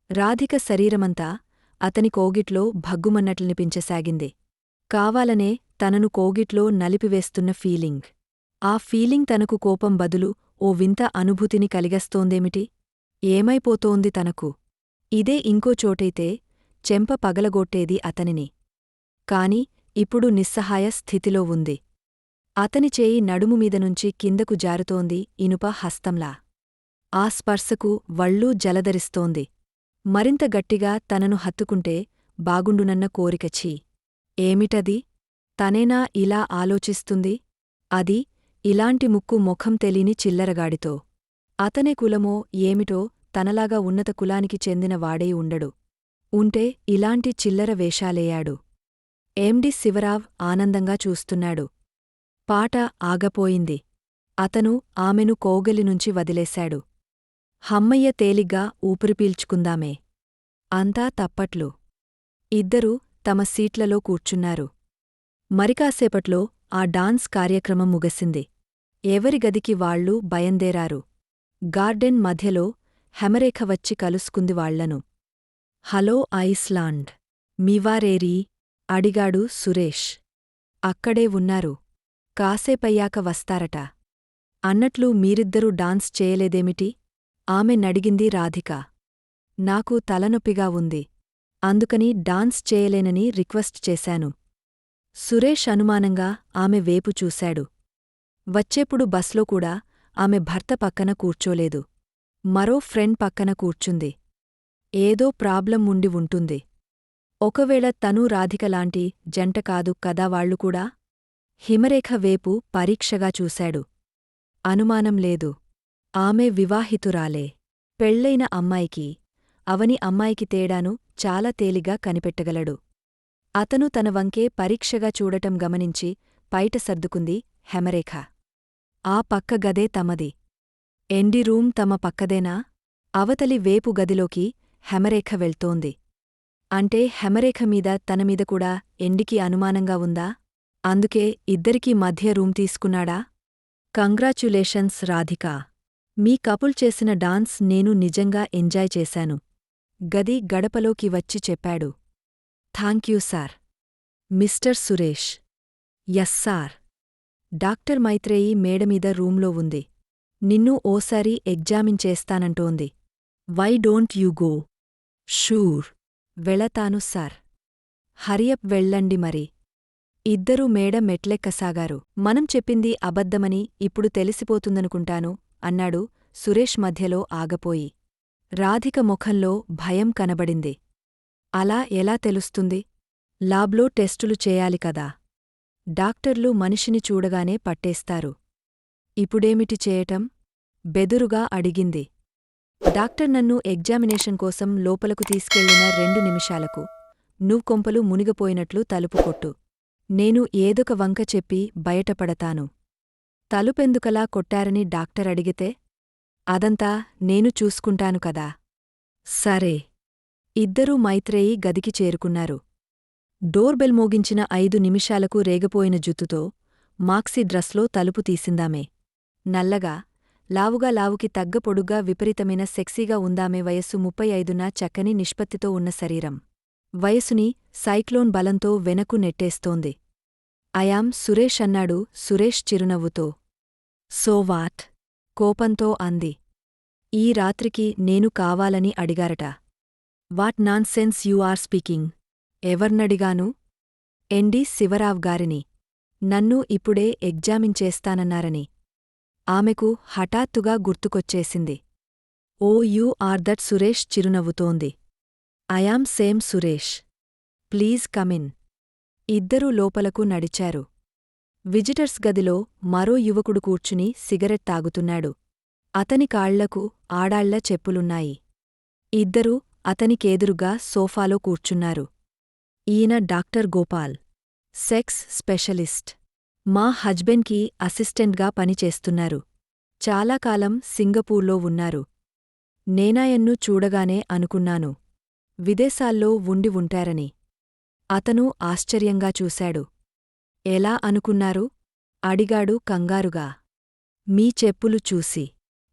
రాధిక శరీరమంతా అతని కోగిట్లో భగ్గుమన్నట్లనిపించసాగింది. కావాలనే తనను కోగిట్లో నలిపివేస్తున్న ఫీలింగ్. ఆ ఫీలింగ్ తనకు కోపం బదులు ఓ వింత అనుభూతిని కలిగస్తోందేమిటి? ఏమైపోతోంది తనకు? ఇదే ఇంకో చోటైతే చెంప పగలగొట్టేది అతనిని. కాని ఇప్పుడు నిస్సహాయ స్థితిలో ఉంది. అతని చేయి నడుముమీదనుంచి కిందకు జారుతోంది ఇనుప హస్తంలా. ఆ స్పర్శకు వళ్ళూ జలధరిస్తోంది. మరింత గట్టిగా తనను హత్తుకుంటే బాగుండునన్న కోరిక. ఏమిటది? తనేనా ఇలా ఆలోచిస్తుంది? అది ఇలాంటి ముక్కు మొఖం తెలీని చిల్లరగాడితో. అతనే కులమో ఏమిటో తనలాగా ఉన్నత కులానికి చెందిన వాడై ఉండడు. ఉంటే ఇలాంటి చిల్లర వేషాలేయాడు. ఎండి శివరావ్ ఆనందంగా చూస్తున్నాడు. పాట ఆగపోయింది. అతను ఆమెను కౌగిలినుంచి వదిలేశాడు. హమ్మయ్య, తేలిగ్గా ఊపిరి పీల్చుకుందామే. అంతా తప్పట్లు. ఇద్దరూ తమ సీట్లలో కూర్చున్నారు. మరికాసేపట్లో ఆ డాన్స్ కార్యక్రమం ముగిసింది. ఎవరి గదికి వాళ్లు బయందేరారు. గార్డెన్ మధ్యలో హెమరేఖ వచ్చి కలుసుకుంది వాళ్లను. హలో ఐస్లాండ్, మీవారేరీ? అడిగాడు సురేష్. అక్కడే ఉన్నారు. కాసేపయ్యాక వస్తారట. అన్నట్లు మీరిద్దరూ డాన్స్ చేయలేదేమిటి? ఆమె నడిగింది రాధిక. నాకు తలనొప్పిగా ఉంది. అందుకని డాన్స్ చేయలేనని రిక్వెస్ట్ చేశాను. సురేష్ అనుమానంగా ఆమె వేపు చూశాడు. వచ్చేప్పుడు బస్లో కూడా ఆమె భర్త పక్కన కూర్చోలేదు. మరో ఫ్రెండ్ పక్కన కూర్చుంది. ఏదో ప్రాబ్లం ఉండి ఉంటుంది. ఒకవేళ తనూ రాధికలాంటి జంట కాదు కదా వాళ్లు కూడా? హిమరేఖ వేపు పరీక్షగా చూశాడు. అనుమానం లేదు. ఆమె వివాహితురాలే. పెళ్ళైన అమ్మాయికి, అవని అమ్మాయికి తేడాను చాలా తేలిగ్గా కనిపెట్టగలడు. అతను తన వంకే పరీక్షగా చూడటం గమనించి పైట సర్దుకుంది హెమరేఖ. ఆ పక్క గదే తమది. ఎండి రూం తమ పక్కదేనా? అవతలి వేపు గదిలోకి హెమరేఖ వెళ్తోంది. అంటే హెమరేఖ మీద తనమీద కూడా ఎండికి అనుమానంగా ఉందా? అందుకే ఇద్దరికీ మధ్య రూం తీసుకున్నాడా? కంగ్రాచ్యులేషన్స్ రాధికా. మీ కపుల్ చేసిన డాన్స్ నేను నిజంగా ఎంజాయ్ చేశాను. గది గడపలోకి వచ్చి చెప్పాడు. Thank you sir. Mister Suresh. Yes sir. Doctor Maitreyi మేడమీద రూంలో ఉంది. నిన్ను ఓసారి ఎగ్జామిన్ చేస్తానంటోంది. Why don't you go? Sure. వెళతాను సార్. హరియప్ వెళ్ళండి మరి. ఇద్దరూ మేడ మెట్లెక్కసాగారు. మనం చెప్పింది అబద్ధమని ఇప్పుడు తెలిసిపోతుందనుకుంటాను అన్నాడు సురేష్ మధ్యలో ఆగపోయి. రాధిక ముఖంలో భయం కనబడింది. అలా ఎలా తెలుస్తుంది? లాబ్లో టెస్టులు చేయాలి కదా. డాక్టర్లు మనిషిని చూడగానే పట్టేస్తారు. ఇప్పుడేమిటి చేయటం? బెదురుగా అడిగింది. డాక్టర్ నన్ను ఎగ్జామినేషన్ కోసం లోపలకు తీసుకెళ్లిన 2 నిమిషాలకు కొంపలు మునిగిపోయినట్లు తలుపు కొట్టు. నేను ఏదొక వంక చెప్పి బయటపడతాను. తలుపెందుకలా కొట్టారని డాక్టర్ అడిగితే? అదంతా నేను చూసుకుంటాను కదా. సరే. ఇద్దరూ మైత్రేయి గదికి చేరుకున్నారు. డోర్బెల్ మోగించిన 5 నిమిషాలకు రేగపోయిన జుత్తుతో మాక్సీ డ్రస్లో తలుపు తీసిందామే. నల్లగా, లావుకి తగ్గ పొడుగ్గా విపరీతమైన సెక్సీగా ఉందామే. వయస్సు 35న, చక్కని నిష్పత్తితో ఉన్న శరీరం. వయసుని సైక్లోన్ బలంతో వెనకు నెట్టేస్తోంది. ఐయామ్ సురేష్ అన్నాడు సురేష్ చిరునవ్వుతో. సోవాట్? కోపంతో అంది. ఈ రాత్రికి నేను కావాలని అడిగారట. What nonsense you are speaking? ఎవర్నడిగాను? ఎండి శివరావ్ గారిని. నన్ను ఇప్పుడే ఎగ్జామిన్ చేస్తానన్నారని. ఆమెకు హఠాత్తుగా గుర్తుకొచ్చేసింది. Oh you are that Suresh చిరునవ్వుతోంది. I'm same Suresh. Please come in. ఇద్దరూ లోపలకు నడిచారు. విజిటర్స్ గదిలో మరో యువకుడు కూర్చుని సిగరెట్ తాగుతున్నాడు. అతని కాళ్లకు ఆడాళ్ల చెప్పులున్నాయి. ఇద్దరూ అతనికేదురుగా సోఫాలో కూర్చున్నారు. ఈయన డాక్టర్ గోపాల్, సెక్స్ స్పెషలిస్ట్. మా హజ్బెండ్కి అసిస్టెంట్గా పనిచేస్తున్నారు. చాలా కాలం సింగపూర్లో ఉన్నారు. నేనాయన్ను చూడగానే అనుకున్నాను, విదేశాల్లో ఉండి ఉంటారని. అతను ఆశ్చర్యంగా చూశాడు. ఎలా అనుకున్నారు? అడిగాడు కంగారుగా. మీ చెప్పులు చూసి.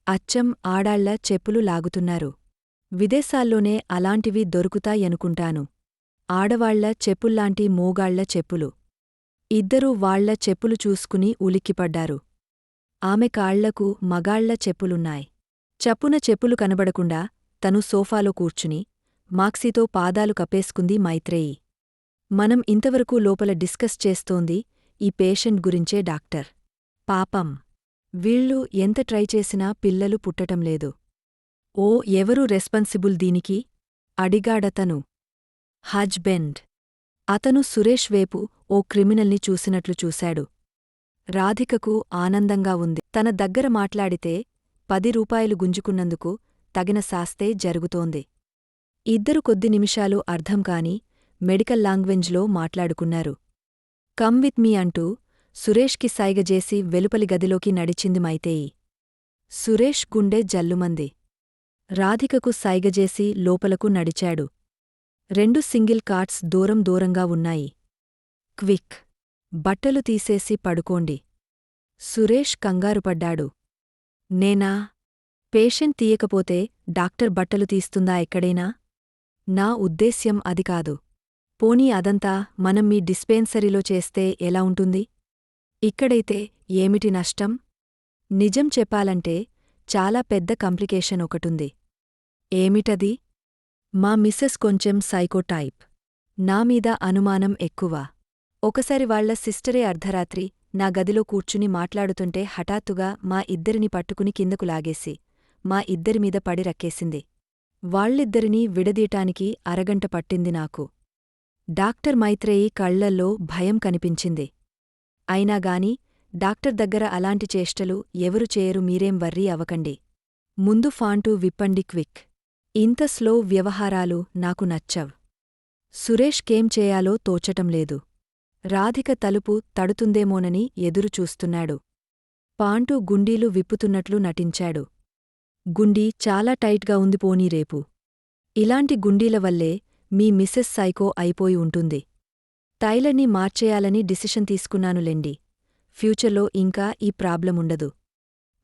అచ్చం ఆడాళ్ల చెప్పులు లాగుతున్నారు. విదేశాల్లోనే అలాంటివి దొరుకుతాయనుకుంటాను. ఆడవాళ్ల చెప్పుల్లాంటి మోగాళ్ల చెప్పులు. ఇద్దరూ వాళ్ల చెప్పులు చూసుకుని ఉలిక్కిపడ్డారు. ఆమె కాళ్లకు మగాళ్ల చెప్పులున్నాయ్. చప్పున చెప్పులు కనబడకుండా తను సోఫాలో కూర్చుని మాక్సీతో పాదాలు కప్పేసుకుంది మైత్రేయి. మనం ఇంతవరకు లోపల డిస్కస్ చేస్తోంది ఈ పేషెంట్ గురించే డాక్టర్. పాపం. వీళ్ళు ఎంత ట్రై చేసినా పిల్లలు పుట్టటంలేదు. ఓ ఎవరు రెస్పాన్సిబుల్ దీనికి? అడిగాడతను. హజ్బెండ్. అతను సురేష్ వేపు ఓ క్రిమినల్ని చూసినట్లు చూశాడు. రాధికకు ఆనందంగా ఉంది. తన దగ్గర మాట్లాడితే 10 రూపాయలు గుంజుకున్నందుకు తగిన శాస్తే జరుగుతోంది. ఇద్దరు కొద్ది నిమిషాలు అర్థంకాని మెడికల్ లాంగ్వేజ్లో మాట్లాడుకున్నారు. కమ్ విత్ మీ అంటూ సురేష్కి సైగజేసి వెలుపలి గదిలోకి నడిచింది మైతేయి. సురేష్ గుండె జల్లుమంది. రాధికకు సైగజేసి లోపలకు నడిచాడు. 2 సింగిల్ కాట్స్ దూరం దూరంగా ఉన్నాయి. క్విక్. బట్టలు తీసేసి పడుకోండి. సురేష్ కంగారుపడ్డాడు. నేనా? పేషెంట్ తీయకపోతే డాక్టర్ బట్టలు తీస్తుందా ఎక్కడైనా? నా ఉద్దేశ్యం అది కాదు. పోనీ అదంతా మనం మీ డిస్పెన్సరీలో చేస్తే ఎలా ఉంటుంది? ఇక్కడైతే ఏమిటి నష్టం? నిజం చెప్పాలంటే చాలా పెద్ద కాంప్లికేషన్ ఒకటుంది. ఏమిటది? మా మిస్సెస్ కొంచెం సైకో టైప్. నామీద అనుమానం ఎక్కువ. ఒకసారి వాళ్ల సిస్టరే అర్ధరాత్రి నా గదిలో కూర్చుని మాట్లాడుతుంటే హఠాత్తుగా మా ఇద్దరిని పట్టుకుని కిందకు లాగేసి మా ఇద్దరిమీద పడి రక్కేసింది. వాళ్ళిద్దరినీ విడదీయటానికి అరగంట పట్టింది నాకు. డాక్టర్ మైత్రేయి కళ్లల్లో భయం కనిపించింది. అయినాగాని డాక్టర్ దగ్గర అలాంటి చేష్టలు ఎవరు చేయరు, మీరేం వర్రీ అవకండి. ముందు ఫాంటూ విప్పండి క్విక్. ఇంత స్లో వ్యవహారాలు నాకు నచ్చవ్. సురేష్ కేం చేయాలో తోచటంలేదు. రాధిక తలుపు తడుతుందేమోనని ఎదురుచూస్తున్నాడు. పాంటూ గుండీలు విప్పుతున్నట్లు నటించాడు. గుండీ చాలా టైట్గా ఉంది, పోనీ రేపు. ఇలాంటి గుండీల వల్లే మీ మిసెస్ సైకో అయిపోయి ఉంటుంది. టైలర్ని మార్చేయాలని డిసిషన్ తీసుకున్నానులెండి. ఫ్యూచర్లో ఇంకా ఈ ప్రాబ్లముండదు.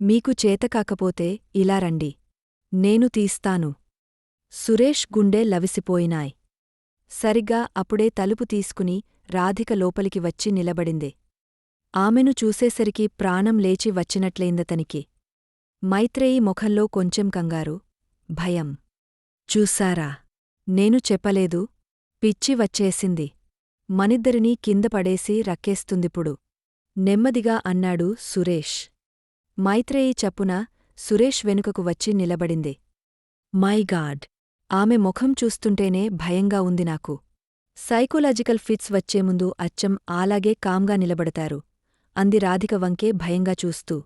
మీకు చేతకాకపోతే ఇలా రండి. నేను తీస్తాను. సురేష్ గుండె లవిసిపోయినాయ్. సరిగ్గా అప్పుడే తలుపు తీసుకుని రాధిక లోపలికి వచ్చి నిలబడింది. ఆమెను చూసేసరికి ప్రాణం లేచి వచ్చినట్లయిందతనికి. మైత్రేయి ముఖంలో కొంచెం కంగారు, భయం. చూశారా? నేను చెప్పలేదు, పిచ్చి వచ్చేసింది. మనిద్దరినీ కింద పడేసి రక్కేస్తుందిప్పుడు. నెమ్మదిగా అన్నాడు సురేష్. మైత్రేయి చప్పున సురేష్ వెనుకకు వచ్చి నిలబడింది. My God! ఆమె ముఖం చూస్తుంటేనే భయంగా ఉంది నాకు. సైకోలాజికల్ ఫిట్స్ వచ్చేముందు అచ్చం అలాగే కామ్గా నిలబడతారు అంది రాధిక వంకే భయంగా చూస్తూ.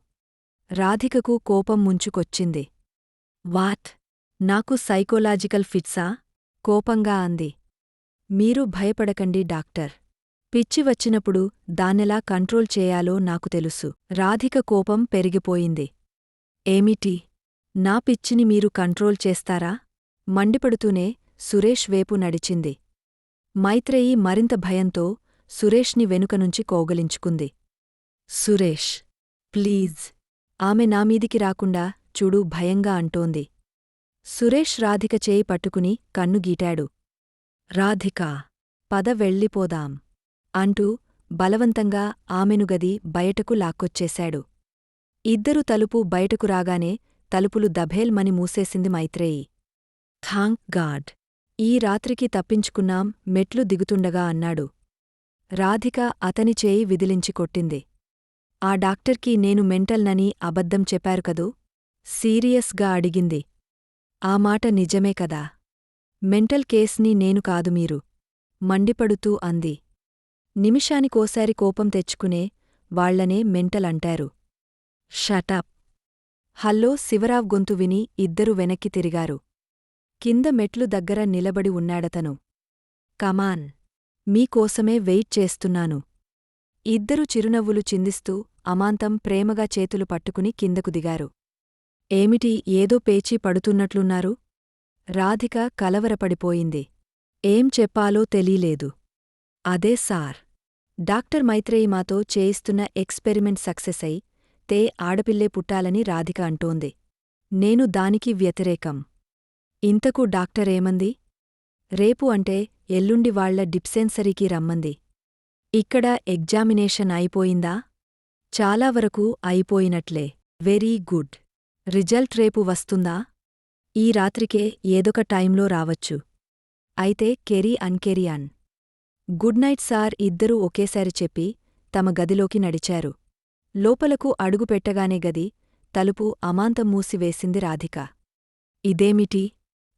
రాధికకు కోపం ముంచుకొచ్చింది. వాట్? నాకు సైకోలాజికల్ ఫిట్సా? కోపంగా అంది. మీరు భయపడకండి డాక్టర్. పిచ్చి వచ్చినప్పుడు దాన్నెలా కంట్రోల్ చేయాలో నాకు తెలుసు. రాధిక కోపం పెరిగిపోయింది. ఏమిటి? నా పిచ్చిని మీరు కంట్రోల్ చేస్తారా? మండిపడుతూనే సురేష్ వేపు నడిచింది. మైత్రేయి మరింత భయంతో సురేష్ని వెనుకనుంచి కౌగలించుకుంది. సురేష్! ప్లీజ్! ఆమె నామీదికి రాకుండా చూడు భయంగా అంటోంది. సురేష్ రాధిక చేయి పట్టుకుని కన్ను గీటాడు. రాధికా! పద వెళ్ళిపోదాం అంటూ బలవంతంగా ఆమెను గది బయటకు లాక్కొచ్చేశాడు. ఇద్దరు తలుపు బయటకు రాగానే తలుపులు దభేల్మని మూసేసింది మైత్రేయి. Thank god! ఈ రాత్రికి తప్పించుకున్నాం మెట్లు దిగుతుండగా అన్నాడు. రాధిక అతని చేయి విదిలించి కొట్టింది. ఆ డాక్టర్కి నేను మెంటల్నని అబద్ధం చెప్పారు కదూ? సీరియస్గా అడిగింది. ఆ మాట నిజమే కదా? మెంటల్ కేస్ని నేను కాదు మీరు. మండిపడుతూ అంది. నిమిషానికోసారి కోపం తెచ్చుకునే వాళ్లనే మెంటల్ అంటారు. షటప్! హల్లో శివరావ్ గొంతు విని ఇద్దరు వెనక్కి తిరిగారు. కింద మెట్లు దగ్గర నిలబడి ఉన్నాడతను. కమాన్! మీకోసమే వెయిట్ చేస్తున్నాను. ఇద్దరు చిరునవ్వులు చిందిస్తూ అమాంతం ప్రేమగా చేతులు పట్టుకుని కిందకు దిగారు. ఏమిటి ఏదో పేచీ పడుతున్నట్లున్నారు? రాధిక కలవరపడిపోయింది. ఏం చెప్పాలో తెలీలేదు. అదే సార్. డాక్టర్ మైత్రేయి మాతో చేయిస్తున్న ఎక్స్పెరిమెంట్ సక్సెస్ అయి తే ఆడపిల్లే పుట్టాలని రాధిక అంటోంది. నేను దానికి వ్యతిరేకం. ఇంతకు డాక్టరేమంది? రేపు అంటే ఎల్లుండి వాళ్ల డిస్పెన్సరీకి రమ్మంది. ఇక్కడ ఎగ్జామినేషన్ అయిపోయిందా? చాలా వరకు అయిపోయినట్లే. Very good. రిజల్ట్ రేపు వస్తుందా? ఈ రాత్రికే ఏదొక టైంలో రావచ్చు. అయితే కెరీ అన్. గుడ్ నైట్ సార్ ఇద్దరూ ఒకేసారి చెప్పి తమ గదిలోకి నడిచారు. లోపలకు అడుగుపెట్టగానే గది తలుపు అమాంతం మూసివేసింది రాధిక. ఇదేమిటి?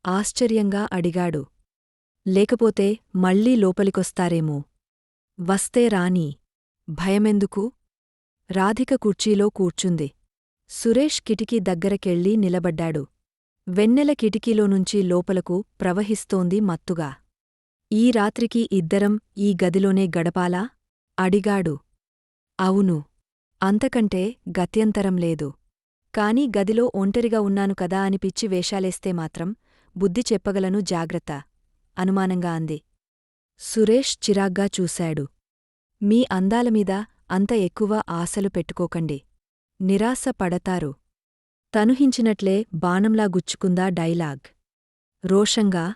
ఆశ్చర్యంగా అడిగాడు. లేకపోతే మళ్ళీ లోపలికొస్తారేమో. వస్తే రానీ. భయమెందుకు? రాధిక కుర్చీలో కూర్చుంది. సురేష్ కిటికీ దగ్గరకెళ్ళి నిలబడ్డాడు. వెన్నెల కిటికీలోనుంచి లోపలకు ప్రవహిస్తోంది మత్తుగా. ఈ రాత్రికి ఇద్దరం ఈ గదిలోనే గడపాలా? అడిగాడు. అవును. అంతకంటే గత్యంతరం లేదు. కాని గదిలో ఒంటరిగా ఉన్నాను కదా అని పిచ్చి వేషాలేస్తే మాత్రం బుద్ధి చెప్పగలను జాగ్రత్త అనుమానంగా అంది. సురేష్ చిరాగ్గా చూశాడు. మీ అందాలమీద అంత ఎక్కువ ఆశలు పెట్టుకోకండి. నిరాశ పడతారు. తనుహించినట్లే బాణంలా గుచ్చుకుందా డైలాగ్. రోషంగా,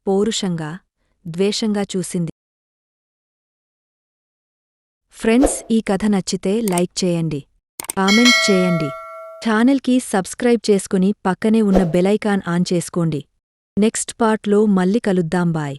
పౌరుషంగా, ద్వేషంగా చూసింది. ఫ్రెండ్స్, ఈ కథ నచ్చితే లైక్ చేయండి, కామెంట్ చేయండి, ఛానల్కి సబ్స్క్రైబ్ చేసుకుని పక్కనే ఉన్న బెలైకాన్ ఆన్ చేసుకోండి. నెక్స్ట్ పార్ట్లో మళ్ళీ కలుద్దాం. బాయ్.